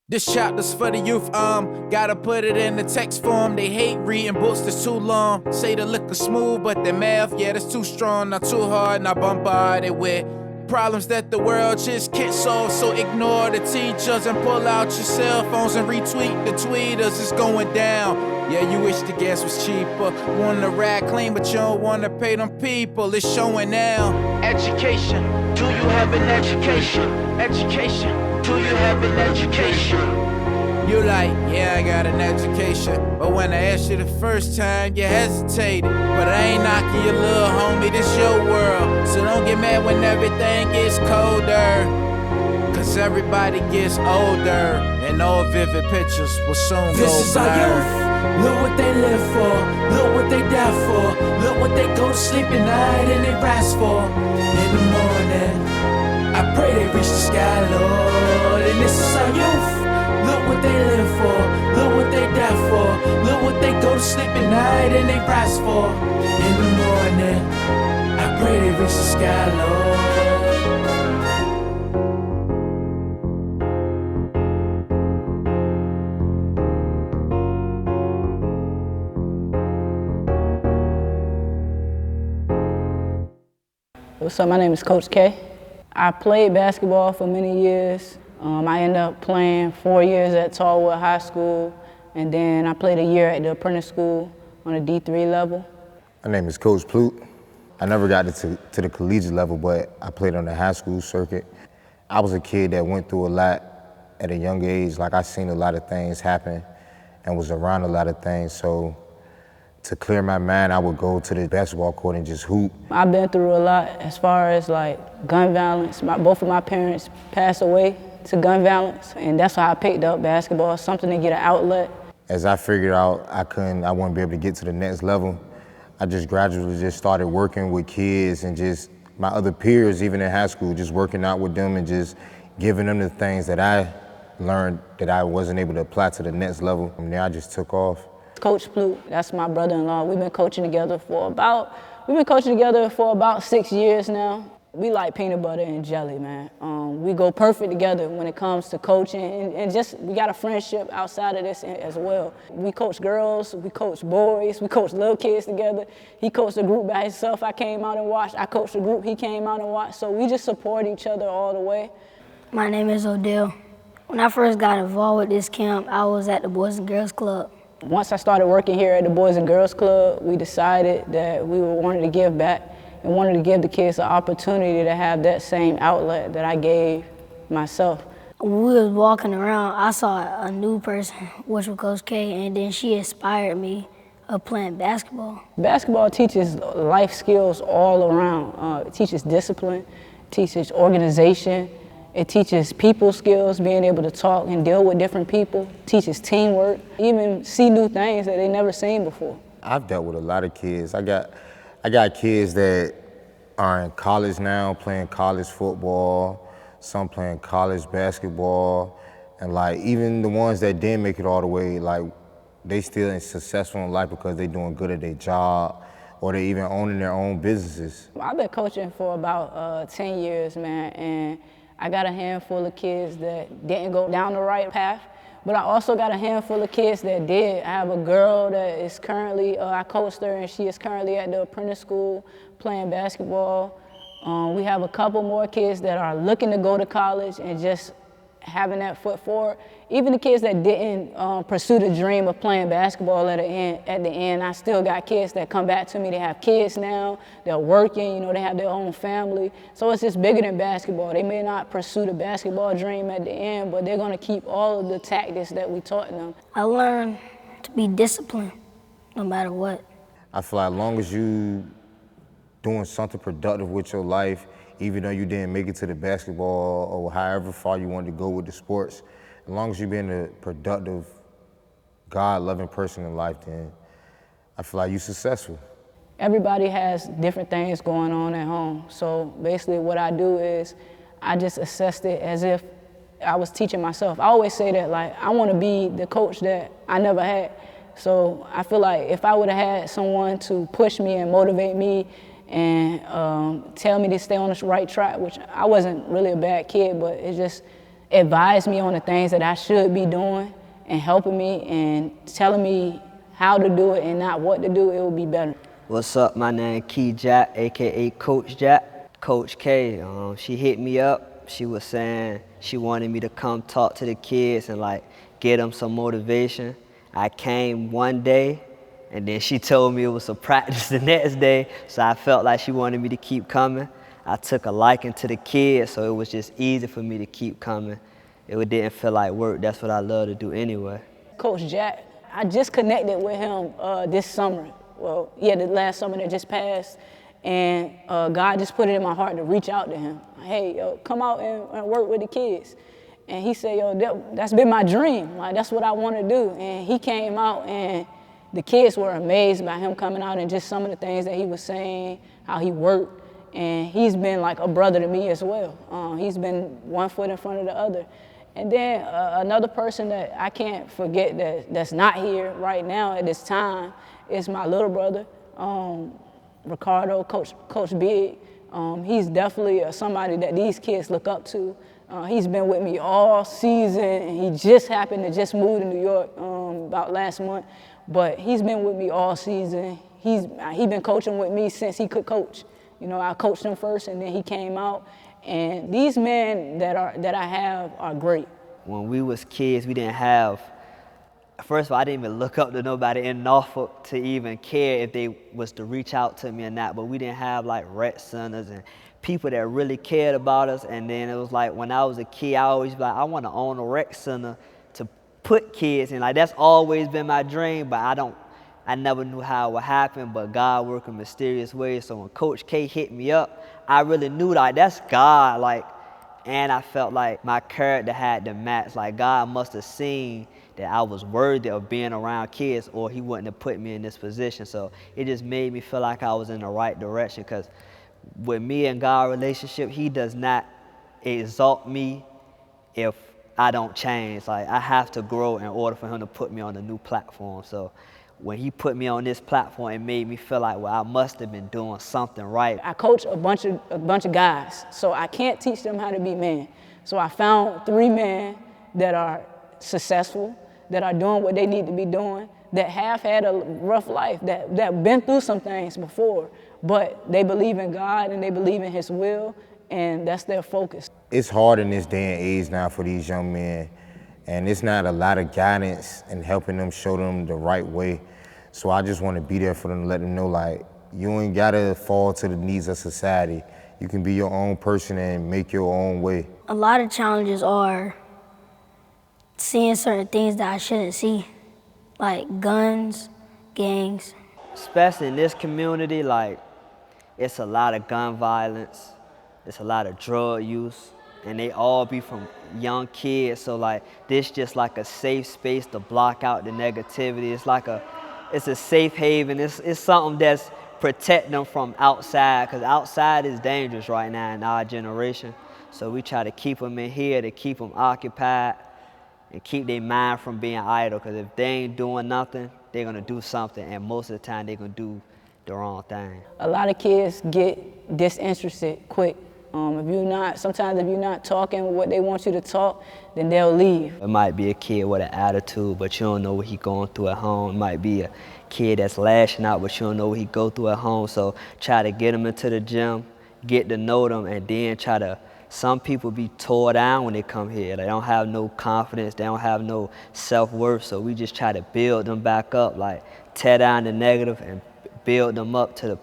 This chapter's for the youth, gotta put it in the text form. They hate reading books that's too long. Say the liquor smooth, but the math, yeah, that's too strong. Not too hard, not bombarded with problems that the world just can't solve. So ignore the teachers and pull out your cell phones and retweet the tweeters. It's going down. Yeah, you wish the gas was cheaper. Want the ride clean, but you don't wanna pay them people. It's showing now. Education, do you have an education? Education. Do you have an education? You like, yeah, I got an education. But when I asked you the first time, you hesitated. But I ain't knocking your little homie, this your world. So don't get mad when everything gets colder. Cause everybody gets older. And all vivid pictures will soon go by. This is our youth. Look what they live for. Look what they die for. Look what they go to sleep at night and they rise for. In the morning, I pray they reach the sky, Lord. And this is our youth. Look what they live for. Look what they die for. Look what they go to sleep at night and they rise for. In the morning, I pray they reach the sky, Lord. What's up, my name is Coach K. I played basketball for many years. I ended up playing 4 years at Tallwood High School, and then I played a year at the apprentice school on a D3 level. My name is Coach Plute. I never got to the collegiate level, but I played on the high school circuit. I was a kid that went through a lot at a young age. Like, I seen a lot of things happen and was around a lot of things, so to clear my mind, I would go to the basketball court and just hoop. I've been through a lot as far as like gun violence. Both of my parents passed away to gun violence, and that's why I picked up basketball, something to get an outlet. As I figured out I wouldn't be able to get to the next level, I just gradually just started working with kids and just my other peers, even in high school, just working out with them and just giving them the things that I learned that I wasn't able to apply to the next level. From there, I just took off. Coach Plute, that's my brother-in-law. We've been coaching together for about 6 years now. We like peanut butter and jelly, man. We go perfect together when it comes to coaching, and just we got a friendship outside of this as well. We coach girls, we coach boys, we coach little kids together. He coached a group by himself. I came out and watched. I coached a group. He came out and watched. So we just support each other all the way. My name is Odell. When I first got involved with this camp, I was at the Boys and Girls Club. Once I started working here at the Boys and Girls Club, we decided that we wanted to give back and wanted to give the kids the opportunity to have that same outlet that I gave myself. When we was walking around, I saw a new person, which was Coach K, and then she inspired me of playing basketball. Basketball teaches life skills all around. It teaches discipline, teaches organization, it teaches people skills, being able to talk and deal with different people, teaches teamwork, even see new things that they never seen before. I've dealt with a lot of kids. I got kids that are in college now, playing college football, some playing college basketball, and like even the ones that didn't make it all the way, like they still successful in life because they're doing good at their job or they even owning their own businesses. I've been coaching for about 10 years, man, and I got a handful of kids that didn't go down the right path, but I also got a handful of kids that did. I have a girl that is currently, I coached her, and she is currently at the apprentice school playing basketball. We have a couple more kids that are looking to go to college and just having that foot forward. Even the kids that didn't pursue the dream of playing basketball at the end, I still got kids that come back to me. They have kids now, they're working, they have their own family. So it's just bigger than basketball. They may not pursue the basketball dream at the end, but they're gonna keep all of the tactics that we taught them. I learned to be disciplined, no matter what. I feel like as long as you doing something productive with your life, even though you didn't make it to the basketball or however far you wanted to go with the sports, as long as you're being a productive, God-loving person in life, then I feel like you're successful. Everybody has different things going on at home. So basically what I do is I just assessed it as if I was teaching myself. I always say that, like, I want to be the coach that I never had. So I feel like if I would have had someone to push me and motivate me and tell me to stay on the right track, which I wasn't really a bad kid, but it advise me on the things that I should be doing and helping me and telling me how to do it and not what to do, it would be better. What's up? My name Key Jack, aka Coach Jack. Coach K, she hit me up. She was saying she wanted me to come talk to the kids and like get them some motivation. I came one day, and then she told me it was a practice the next day, so I felt like she wanted me to keep coming. I took a liking to the kids, so it was just easy for me to keep coming. It didn't feel like work. That's what I love to do anyway. Coach Jack, I just connected with him this summer. Well, yeah, the last summer that just passed, and God just put it in my heart to reach out to him. Hey, yo, come out and work with the kids. And he said, yo, that's been my dream. Like, that's what I want to do. And he came out, and the kids were amazed by him coming out and just some of the things that he was saying, how he worked. And he's been like a brother to me as well. He's been one foot in front of the other. And then another person that I can't forget that's not here right now at this time is my little brother, Ricardo, Coach Big. He's definitely somebody that these kids look up to. He's been with me all season, and he just happened to just move to New York about last month. But he's been with me all season. He's been coaching with me since he could coach. You know, I coached him first, and then he came out. And these men that I have are great. When we was kids, we didn't have, first of all, I didn't even look up to nobody in Norfolk to even care if they was to reach out to me or not, but we didn't have like rec centers and people that really cared about us. And then it was like, when I was a kid, I always be like, I want to own a rec center to put kids in. Like, that's always been my dream, but I never knew how it would happen, but God worked in mysterious ways. So when Coach K hit me up, I really knew, like, that's God, like, and I felt like my character had to match. Like, God must have seen that I was worthy of being around kids, or he wouldn't have put me in this position. So it just made me feel like I was in the right direction, because with me and God relationship, he does not exalt me if I don't change. Like, I have to grow in order for him to put me on a new platform. So when he put me on this platform, it made me feel like, well, I must have been doing something right. I coach a bunch of guys, so I can't teach them how to be men. So I found 3 men that are successful, that are doing what they need to be doing, that have had a rough life, that been through some things before, but they believe in God and they believe in his will, and that's their focus. It's hard in this day and age now for these young men, and it's not a lot of guidance and helping them, show them the right way. So I just want to be there for them, to let them know, like, you ain't gotta fall to the needs of society. You can be your own person and make your own way. A lot of challenges are seeing certain things that I shouldn't see, like guns, gangs. Especially in this community, like, it's a lot of gun violence, it's a lot of drug use, and they all be from young kids. So like, this just like a safe space to block out the negativity. It's a safe haven. It's something that's protect them from outside, because outside is dangerous right now in our generation. So we try to keep them in here, to keep them occupied and keep their mind from being idle, because if they ain't doing nothing, they're gonna do something, and most of the time they're gonna do the wrong thing. A lot of kids get disinterested quick. Sometimes if you're not talking what they want you to talk, then they'll leave. It might be a kid with an attitude, but you don't know what he's going through at home. It might be a kid that's lashing out, but you don't know what he go through at home. So try to get them into the gym, get to know them, and then some people be tore down when they come here. They don't have no confidence, they don't have no self-worth, so we just try to build them back up, like tear down the negative and build them up to the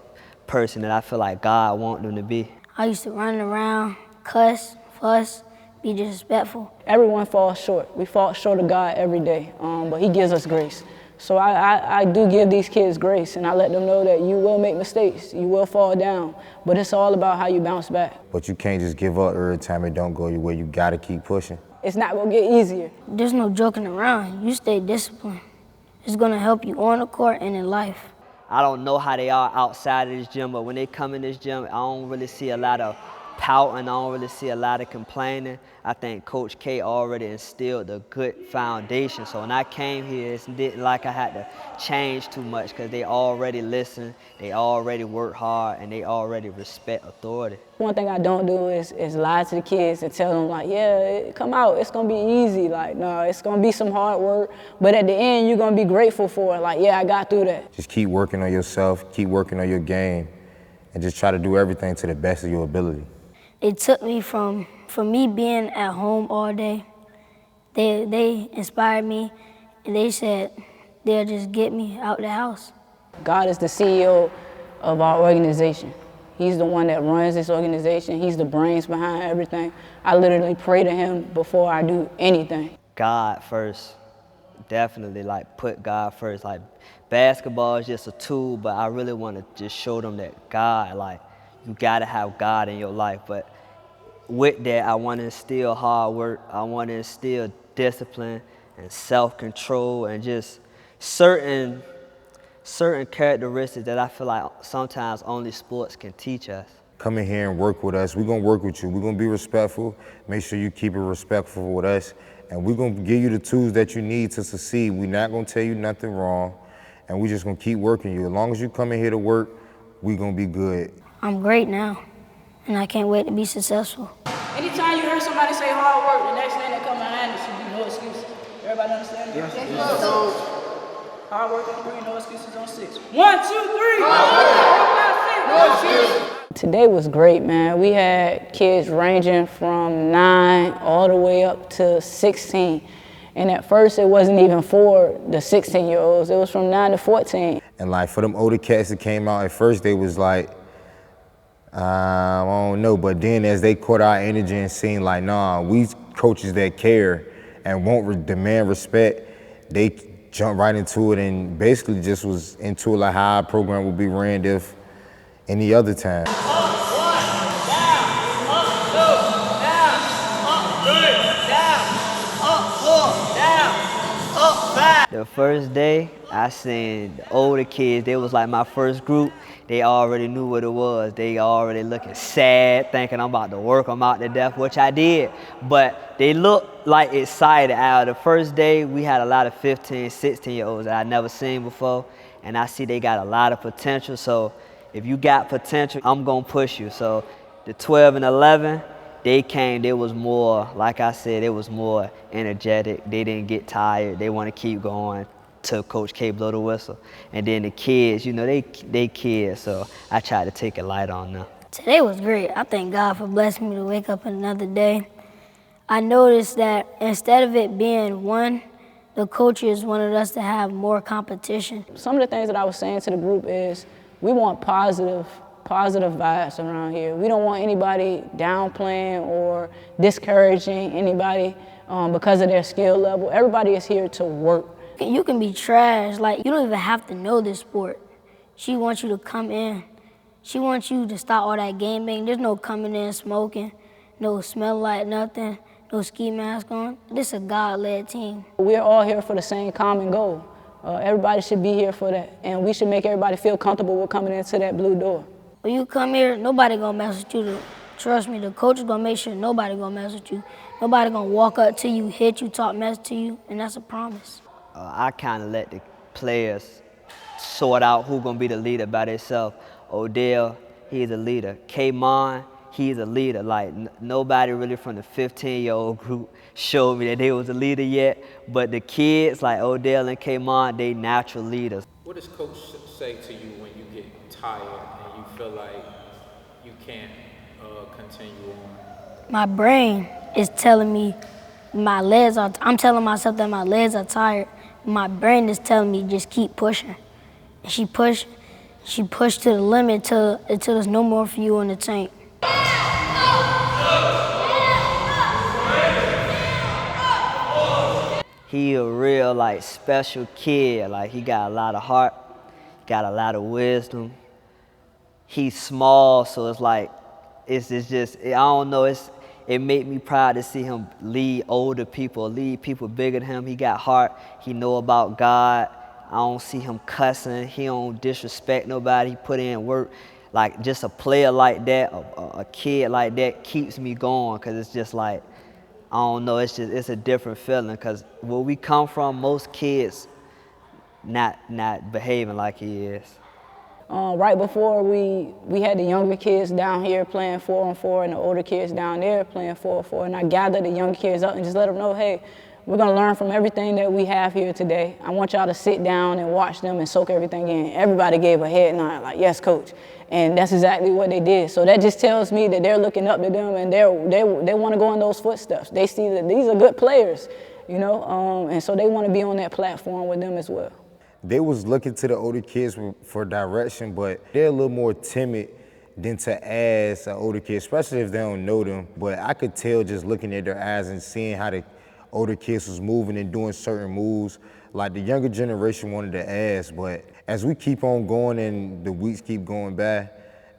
person that I feel like God wants them to be. I used to run around, cuss, fuss, be disrespectful. Everyone falls short. We fall short of God every day, but he gives us grace. So I do give these kids grace, and I let them know that you will make mistakes, you will fall down, but it's all about how you bounce back. But you can't just give up every time it don't go your way. You gotta keep pushing. It's not gonna get easier. There's no joking around. You stay disciplined. It's gonna help you on the court and in life. I don't know how they are outside of this gym, but when they come in this gym, I don't really see a lot of pouting. I don't really see a lot of complaining. I think Coach K already instilled a good foundation. So when I came here, it didn't like I had to change too much because they already listen, they already work hard, and they already respect authority. One thing I don't do is lie to the kids and tell them like, yeah, come out, it's gonna be easy. Like, no, it's gonna be some hard work, but at the end, you're gonna be grateful for it. Like, yeah, I got through that. Just keep working on yourself, keep working on your game, and just try to do everything to the best of your ability. It took me from me being at home all day. They inspired me, and they said they'll just get me out the house. God is the CEO of our organization. He's the one that runs this organization. He's the brains behind everything. I literally pray to him before I do anything. God first, definitely, like, put God first. Like, basketball is just a tool, but I really want to just show them that God, like, you gotta have God in your life. But with that, I want to instill hard work. I want to instill discipline and self-control and just certain characteristics that I feel like sometimes only sports can teach us. Come in here and work with us. We're gonna work with you. We're gonna be respectful. Make sure you keep it respectful with us. And we're gonna give you the tools that you need to succeed. We're not gonna tell you nothing wrong. And we're just gonna keep working you. As long as you come in here to work, we're gonna be good. I'm great now, and I can't wait to be successful. Anytime you hear somebody say hard work, the next thing that come behind it should be no excuses. Everybody understand that? Yes. Hard work on 3, no excuses on 6. 1, 2, 3. No excuses. Today was great, man. We had kids ranging from 9 all the way up to 16. And at first, it wasn't even for the 16-year-olds. It was from 9 to 14. And like for them older cats that came out, at first they was like, I don't know. But then as they caught our energy and seen like, nah, we coaches that care and won't demand respect, they jumped right into it and basically just was into it like how our program would be ran if any other time. The first day, I seen the older kids, they was like my first group. They already knew what it was. They already looking sad, thinking I'm about to work them out to death, which I did. But they looked like excited. Out of the first day, we had a lot of 15, 16-year-olds that I'd never seen before. And I see they got a lot of potential. So if you got potential, I'm gonna push you. So the 12 and 11, they came, they was more, like I said, it was more energetic. They didn't get tired. They want to keep going till Coach K blow the whistle. And then the kids, you know, they kids, so I tried to take it light on them. Today was great. I thank God for blessing me to wake up another day. I noticed that instead of it being one, the coaches wanted us to have more competition. Some of the things that I was saying to the group is we want positive vibes around here. We don't want anybody downplaying or discouraging anybody because of their skill level. Everybody is here to work. You can be trash, like you don't even have to know this sport. She wants you to come in. She wants you to stop all that game bang. There's no coming in smoking, no smell like nothing, no ski mask on. This is a God-led team. We're all here for the same common goal. Everybody should be here for that, and we should make everybody feel comfortable with coming into that blue door. When you come here, nobody gonna mess with you. Trust me, the coach is gonna make sure nobody gonna mess with you. Nobody gonna walk up to you, hit you, talk mess to you, and that's a promise. I kind of let the players sort out who's gonna be the leader by themselves. Odell, he's a leader. K-Mon, he's a leader. Like nobody really from the 15-year-old group showed me that they was a leader yet, but the kids like Odell and K-Mon, they natural leaders. What does Coach say to you when you get tired and you feel like you can't continue on? My brain is telling me I'm telling myself that my legs are tired. My brain is telling me just keep pushing. And she pushed to the limit until there's no more fuel in the tank. He a real like special kid. Like he got a lot of heart, got a lot of wisdom. He's small, so it's like it's just I don't know. It made me proud to see him lead older people, lead people bigger than him. He got heart. He know about God. I don't see him cussing. He don't disrespect nobody. He put in work. like just a player like that, a kid like that keeps me going, because it's just like, I don't know, it's a different feeling, because where we come from, most kids not behaving like he is. Right before we had the younger kids down here playing 4-on-4 and the older kids down there playing 4-on-4, and I gathered the young kids up and just let them know, hey, we're gonna learn from everything that we have here today. I want y'all to sit down and watch them and soak everything in. Everybody gave a head nod, like, yes, coach. And that's exactly what they did. So that just tells me that they're looking up to them, and they want to go in those footsteps. They see that these are good players, you know, and so they want to be on that platform with them as well. They was looking to the older kids for direction, but they're a little more timid than to ask an older kid, especially if they don't know them. But I could tell just looking at their eyes and seeing how the older kids was moving and doing certain moves. Like, the younger generation wanted to ask, but as we keep on going and the weeks keep going by,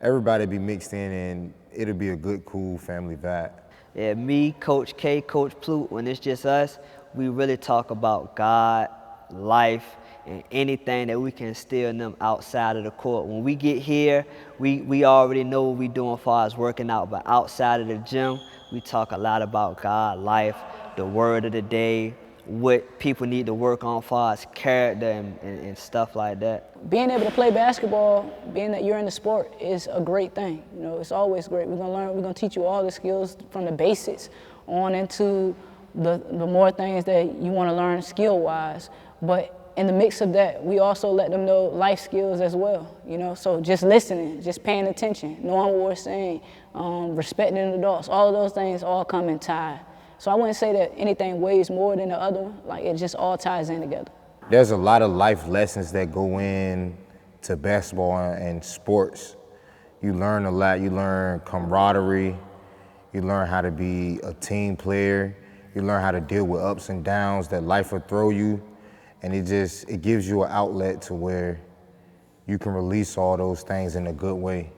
everybody be mixed in and it'll be a good, cool family vibe. Yeah, me, Coach K, Coach Plute, when it's just us, we really talk about God, life, and anything that we can instill in them outside of the court. When we get here, we already know what we're doing as far as working out, but outside of the gym, we talk a lot about God, life, the word of the day, what people need to work on as far as character and stuff like that. Being able to play basketball, being that you're in the sport, is a great thing. You know, it's always great. We're gonna teach you all the skills from the basics on into the more things that you want to learn skill-wise. But in the mix of that, we also let them know life skills as well, you know? So just listening, just paying attention, knowing what we're saying, respecting adults, all of those things all come in tie. So I wouldn't say that anything weighs more than the other one, like it just all ties in together. There's a lot of life lessons that go in to basketball and sports. You learn a lot. You learn camaraderie. You learn how to be a team player. You learn how to deal with ups and downs that life will throw you. And it gives you an outlet to where you can release all those things in a good way.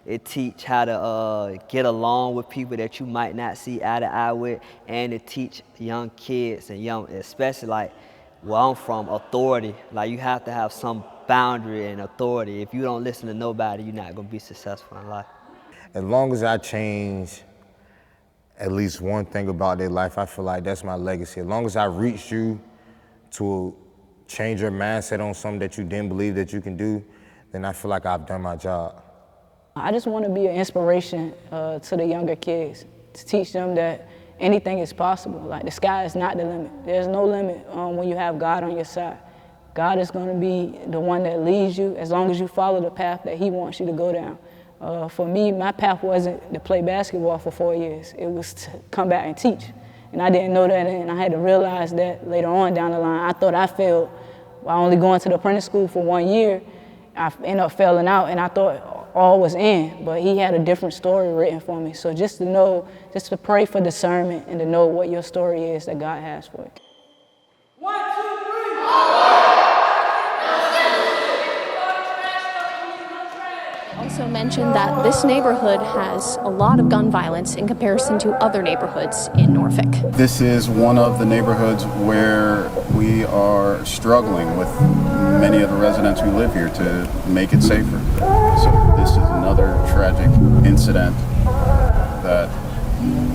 It teach how to get along with people that you might not see eye to eye with, and it teach young kids and especially like where I'm from, authority. Like, you have to have some boundary and authority. If you don't listen to nobody, you're not gonna be successful in life. As long as I change at least one thing about their life, I feel like that's my legacy. As long as I reach you to change your mindset on something that you didn't believe that you can do, then I feel like I've done my job. I just want to be an inspiration to the younger kids, to teach them that anything is possible. Like, the sky is not the limit. There's no limit when you have God on your side. God is going to be the one that leads you as long as you follow the path that He wants you to go down. For me, my path wasn't to play basketball for 4 years. It was to come back and teach. And I didn't know that, and I had to realize that later on down the line. I thought I failed by only going to the apprentice school for 1 year. I ended up failing out, and I thought all was in, but He had a different story written for me. So just to know, just to pray for discernment and to know what your story is that God has for you. 1, 2, 3. Also mentioned that this neighborhood has a lot of gun violence in comparison to other neighborhoods in Norfolk. This is one of the neighborhoods where we are struggling with many of the residents who live here to make it safer. So this is another tragic incident that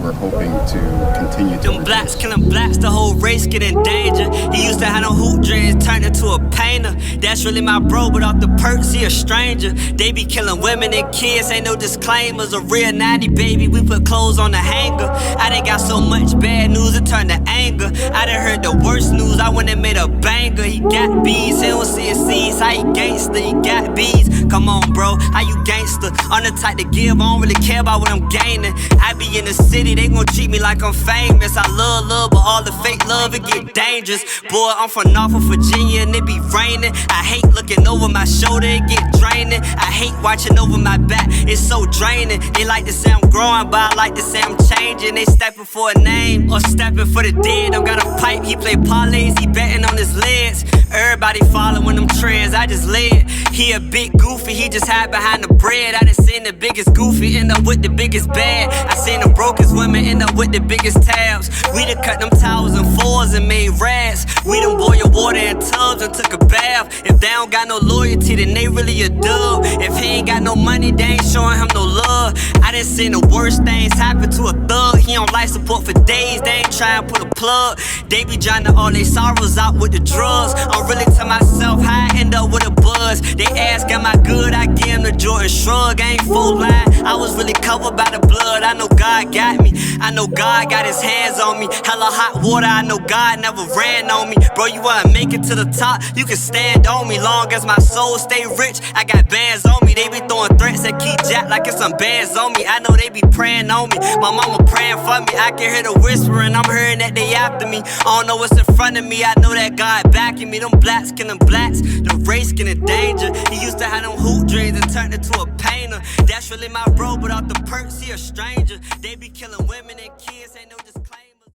we're hoping to continue to Them blacks killing blacks, the whole race get in danger. He used to have no hoop dreams, turned into a painter. That's really my bro, but off the perks, he a stranger. They be killing women and kids, ain't no disclaimers. A real 90 baby, we put clothes on the hanger. I done got so much bad news, it turned to anger. I done heard the worst news, I went and made a banger. He got bees, he don't see his C's. How he gangster, he got bees. Come on, bro, how you gangster? I'm the type to give, I don't really care about what I'm gaining. I be in the city, they gon' treat me like I'm famous. I love, but all the fake love, it get dangerous. Boy, I'm from Norfolk, Virginia, and it be raining. I hate looking over my shoulder, it get draining. I hate watching over my back, it's so draining. They like to say I'm growing, but I like to say I'm changing. They stepping for a name, or stepping for the dead. I'm got a pipe, he play parlays, he betting on his legs. Everybody following them trends, I just led. He a big goofy, he just hide behind the bread. I done seen the biggest goofy end up with the biggest bag. I seen the brokest women end up with the biggest tabs. We done cut them towers and fours and made rags. We done boil water water in tubs and took a bath. If they don't got no loyalty, then they really a dub. If he ain't got no money, they ain't showing him no love. I done seen the worst things happen to a thug. He on life support for days, they ain't trying to put a plug. They be drowning all their sorrows out with the drugs. I'm really to myself how I end up with a buzz. They ask, am I good? I give him the Jordan shrug. I ain't full line, I was really covered by the blood. I know God got me, I know God got his hands on me. Hella hot water, I know God never ran on me. Bro, you wanna make it to the top, you can stand on me. Long as my soul stay rich, I got bands on me. They be throwing threats at Key Jack like it's some bands on me. I know they be praying on me, my mama praying for me. I can hear the whispering, I'm hearing that they after me. I don't know what's in front of me, I know that God backing me. Them blacks killing blacks, the race getting danger. He used to have them hoop dreams and turned into a painter. That's really my bro, but off the perks, he a stranger. They be killing women and kids.